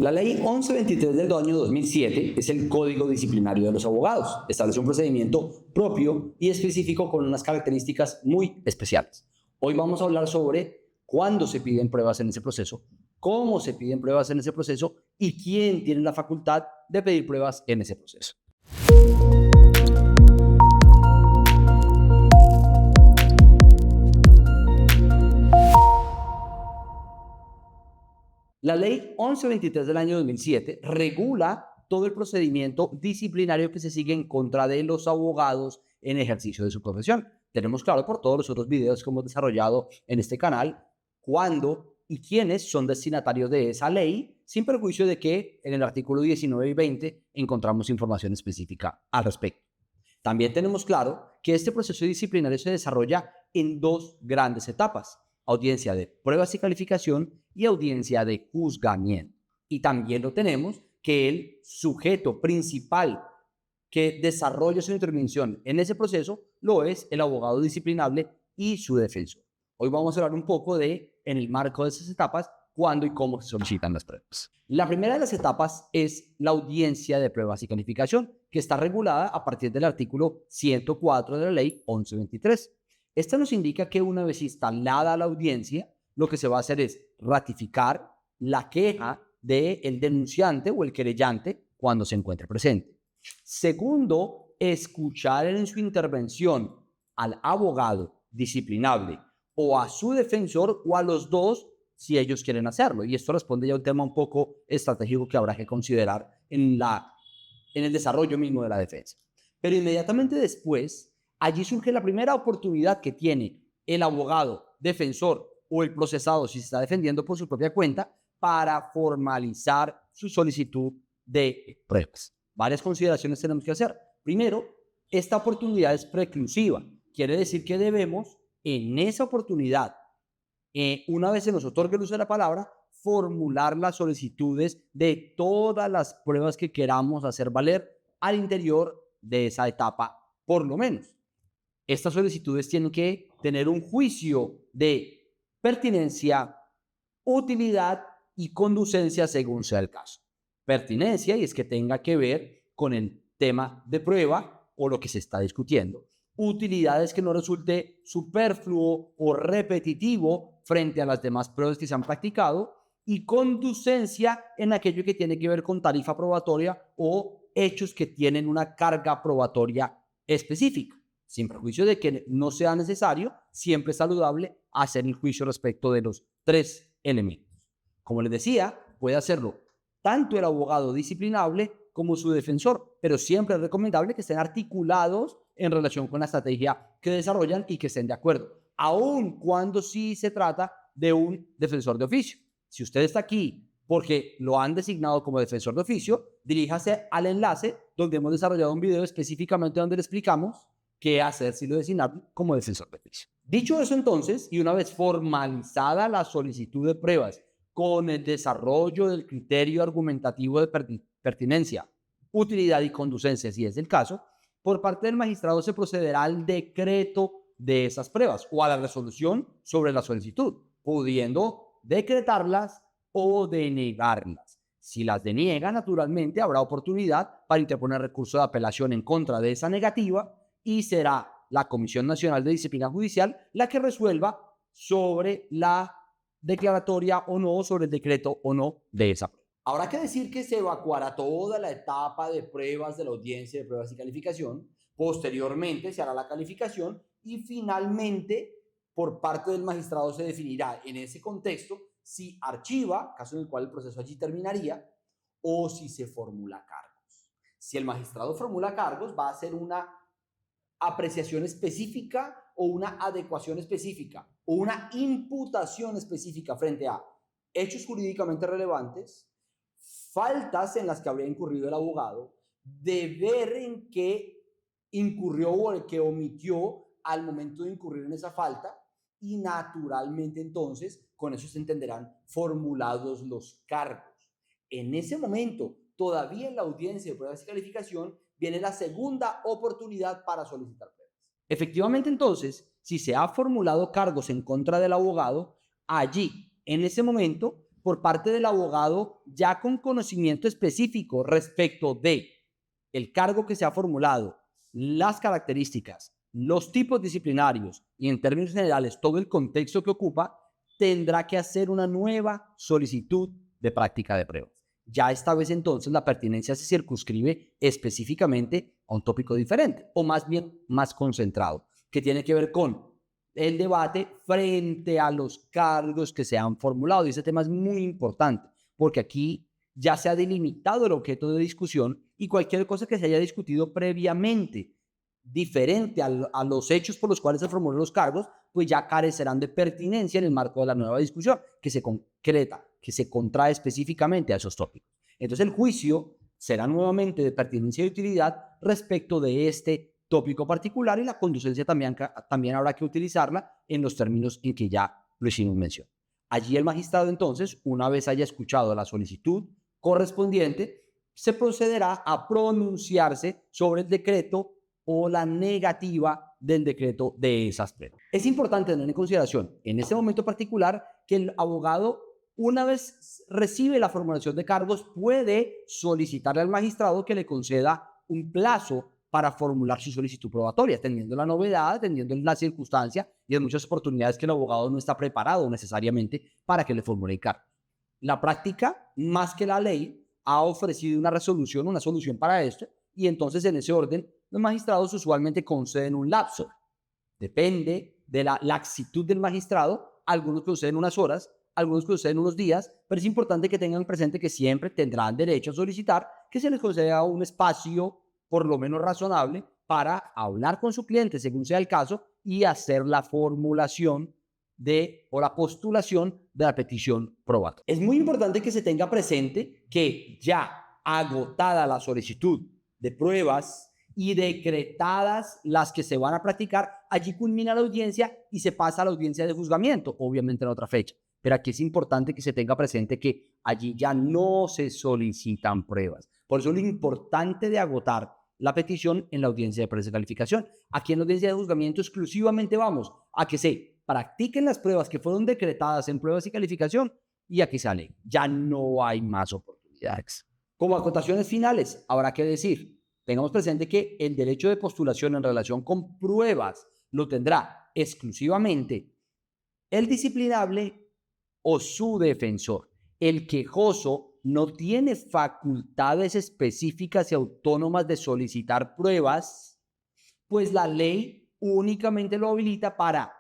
La ley 1123 del año 2007 es el Código Disciplinario de los Abogados. Establece un procedimiento propio y específico con unas características muy especiales. Hoy vamos a hablar sobre cuándo se piden pruebas en ese proceso, cómo se piden pruebas en ese proceso y quién tiene la facultad de pedir pruebas en ese proceso. La ley 1123 del año 2007 regula todo el procedimiento disciplinario que se sigue en contra de los abogados en ejercicio de su profesión. Tenemos claro por todos los otros videos que hemos desarrollado en este canal cuándo y quiénes son destinatarios de esa ley, sin perjuicio de que en el artículo 19 y 20 encontramos información específica al respecto. También tenemos claro que este proceso disciplinario se desarrolla en dos grandes etapas: audiencia de pruebas y calificación y audiencia de juzgamiento. Y también lo tenemos que el sujeto principal que desarrolla su intervención en ese proceso lo es el abogado disciplinable y su defensor. Hoy vamos a hablar un poco de, en el marco de esas etapas, cuándo y cómo se solicitan las pruebas. La primera de las etapas es la audiencia de pruebas y calificación, que está regulada a partir del artículo 104 de la ley 1123. Esta nos indica que una vez instalada la audiencia, lo que se va a hacer es ratificar la queja del denunciante o el querellante cuando se encuentre presente. Segundo, escuchar en su intervención al abogado disciplinable o a su defensor o a los dos si ellos quieren hacerlo. Y esto responde ya a un tema un poco estratégico que habrá que considerar en el desarrollo mismo de la defensa. Pero inmediatamente después, allí surge la primera oportunidad que tiene el abogado defensor o el procesado, si se está defendiendo por su propia cuenta, para formalizar su solicitud de pruebas. Varias consideraciones tenemos que hacer. Primero, esta oportunidad es preclusiva. Quiere decir que debemos, en esa oportunidad, una vez se nos otorgue el uso de la palabra, formular las solicitudes de todas las pruebas que queramos hacer valer al interior de esa etapa, por lo menos. Estas solicitudes tienen que tener un juicio de pertinencia, utilidad y conducencia según sea el caso. Pertinencia, y es que tenga que ver con el tema de prueba o lo que se está discutiendo. Utilidad es que no resulte superfluo o repetitivo frente a las demás pruebas que se han practicado. Y conducencia en aquello que tiene que ver con tarifa probatoria o hechos que tienen una carga probatoria específica. Sin perjuicio de que no sea necesario, siempre es saludable hacer el juicio respecto de los tres elementos. Como les decía, puede hacerlo tanto el abogado disciplinable como su defensor, pero siempre es recomendable que estén articulados en relación con la estrategia que desarrollan y que estén de acuerdo, aun cuando sí se trata de un defensor de oficio. Si usted está aquí porque lo han designado como defensor de oficio, diríjase al enlace donde hemos desarrollado un video específicamente donde le explicamos qué hacer si lo designaron como defensor de oficio. Dicho eso entonces, y una vez formalizada la solicitud de pruebas con el desarrollo del criterio argumentativo de pertinencia, utilidad y conducencia, si es el caso, por parte del magistrado se procederá al decreto de esas pruebas o a la resolución sobre la solicitud, pudiendo decretarlas o denegarlas. Si las deniega, naturalmente habrá oportunidad para interponer recurso de apelación en contra de esa negativa y será la Comisión Nacional de Disciplina Judicial la que resuelva sobre la declaratoria o no, sobre el decreto o no de esa prueba. Habrá que decir que se evacuará toda la etapa de pruebas de la audiencia de pruebas y calificación. Posteriormente se hará la calificación y finalmente por parte del magistrado se definirá en ese contexto si archiva, caso en el cual el proceso allí terminaría, o si se formula cargos. Si el magistrado formula cargos, va a ser una apreciación específica o una adecuación específica o una imputación específica frente a hechos jurídicamente relevantes, faltas en las que habría incurrido el abogado, deber en que incurrió o el que omitió al momento de incurrir en esa falta y naturalmente entonces con eso se entenderán formulados los cargos. En ese momento, todavía en la audiencia de pruebas y calificación, viene la segunda oportunidad para solicitar pruebas. Efectivamente, entonces, si se ha formulado cargos en contra del abogado, allí, en ese momento, por parte del abogado ya con conocimiento específico respecto de el cargo que se ha formulado, las características, los tipos disciplinarios y en términos generales todo el contexto que ocupa, tendrá que hacer una nueva solicitud de práctica de pruebas. Ya esta vez entonces la pertinencia se circunscribe específicamente a un tópico diferente o más bien más concentrado, que tiene que ver con el debate frente a los cargos que se han formulado. Y ese tema es muy importante porque aquí ya se ha delimitado el objeto de discusión y cualquier cosa que se haya discutido previamente diferente a los hechos por los cuales se formulan los cargos, pues ya carecerán de pertinencia en el marco de la nueva discusión que se concreta, que se contrae específicamente a esos tópicos. Entonces el juicio será nuevamente de pertinencia y utilidad respecto de este tópico particular y la conducencia también habrá que utilizarla en los términos en que ya lo hicimos mención. Allí el magistrado entonces, una vez haya escuchado la solicitud correspondiente, se procederá a pronunciarse sobre el decreto o la negativa del decreto de esas pruebas. Es importante tener en consideración en este momento particular que el abogado, una vez recibe la formulación de cargos, puede solicitarle al magistrado que le conceda un plazo para formular su solicitud probatoria, teniendo la novedad, teniendo la circunstancia y en muchas oportunidades que el abogado no está preparado necesariamente para que le formule el cargo. La práctica, más que la ley, ha ofrecido una solución para esto, y entonces en ese orden los magistrados usualmente conceden un lapso. Depende de la laxitud del magistrado, algunos conceden unas horas, algunos conceden unos días, pero es importante que tengan presente que siempre tendrán derecho a solicitar que se les conceda un espacio por lo menos razonable para hablar con su cliente según sea el caso y hacer la formulación o la postulación de la petición probatoria. Es muy importante que se tenga presente que ya agotada la solicitud de pruebas y decretadas las que se van a practicar, allí culmina la audiencia y se pasa a la audiencia de juzgamiento, obviamente en otra fecha. Pero aquí es importante que se tenga presente que allí ya no se solicitan pruebas. Por eso lo importante de agotar la petición en la audiencia de precalificación. Aquí en la audiencia de juzgamiento exclusivamente vamos a que se practiquen las pruebas que fueron decretadas en pruebas y calificación y aquí sale. Ya no hay más oportunidades. Como acotaciones finales, habrá que decir, tengamos presente que el derecho de postulación en relación con pruebas lo tendrá exclusivamente el disciplinable o su defensor. El quejoso no tiene facultades específicas y autónomas de solicitar pruebas, pues la ley únicamente lo habilita para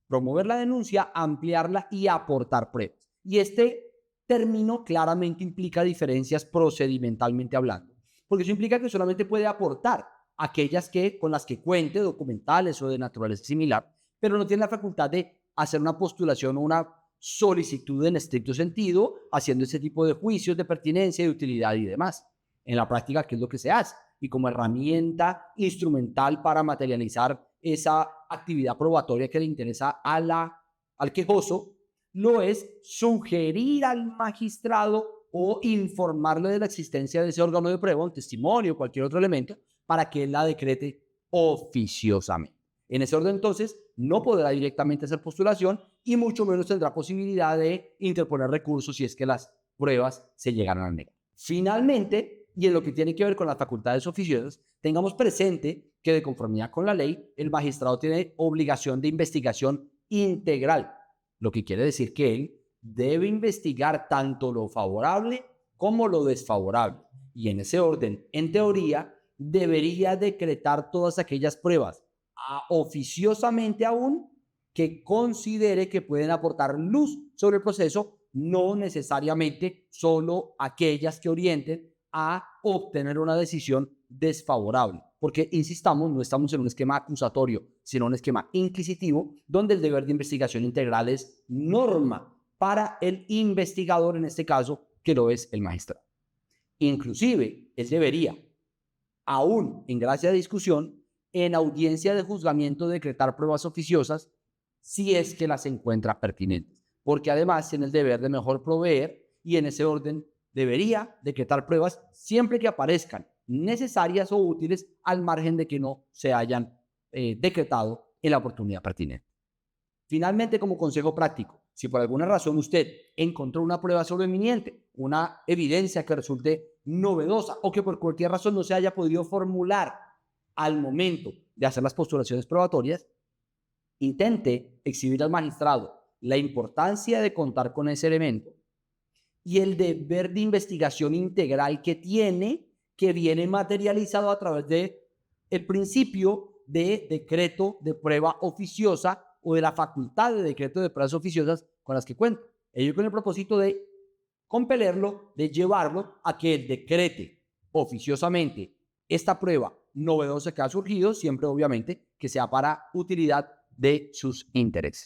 promover la denuncia, ampliarla y aportar pruebas. Y este término claramente implica diferencias procedimentalmente hablando, porque eso implica que solamente puede aportar aquellas con las que cuente, documentales o de naturaleza similar, pero no tiene la facultad de hacer una postulación o una solicitud en estricto sentido, haciendo ese tipo de juicios de pertinencia, de utilidad y demás. En la práctica, ¿qué es lo que se hace? Y como herramienta instrumental para materializar esa actividad probatoria que le interesa al quejoso, lo es sugerir al magistrado o informarle de la existencia de ese órgano de prueba, un testimonio o cualquier otro elemento, para que él la decrete oficiosamente. En ese orden, entonces, no podrá directamente hacer postulación y mucho menos tendrá posibilidad de interponer recursos si es que las pruebas se llegaran a negar. Finalmente, y en lo que tiene que ver con las facultades oficiosas, tengamos presente que de conformidad con la ley, el magistrado tiene obligación de investigación integral, lo que quiere decir que él debe investigar tanto lo favorable como lo desfavorable. Y en ese orden, en teoría, debería decretar todas aquellas pruebas oficiosamente aún que considere que pueden aportar luz sobre el proceso, no necesariamente solo aquellas que orienten a obtener una decisión desfavorable. Porque, insistamos, no estamos en un esquema acusatorio, sino un esquema inquisitivo, donde el deber de investigación integral es norma para el investigador, en este caso, que lo es el magistrado. Inclusive, él debería, aún en gracia de discusión, en audiencia de juzgamiento decretar pruebas oficiosas si es que las encuentra pertinentes, porque además tiene el deber de mejor proveer y en ese orden debería decretar pruebas siempre que aparezcan necesarias o útiles al margen de que no se hayan decretado en la oportunidad pertinente. Finalmente, como consejo práctico, Si por alguna razón usted encontró una prueba sobreviviente, una evidencia que resulte novedosa o que por cualquier razón no se haya podido formular al momento de hacer las postulaciones probatorias, intente exhibir al magistrado la importancia de contar con ese elemento y el deber de investigación integral que tiene, que viene materializado a través de el principio de decreto de prueba oficiosa o de la facultad de decreto de pruebas oficiosas con las que cuenta. Ello con el propósito de compelerlo, de llevarlo a que él decrete oficiosamente esta prueba novedosa que ha surgido, siempre obviamente que sea para utilidad de sus intereses.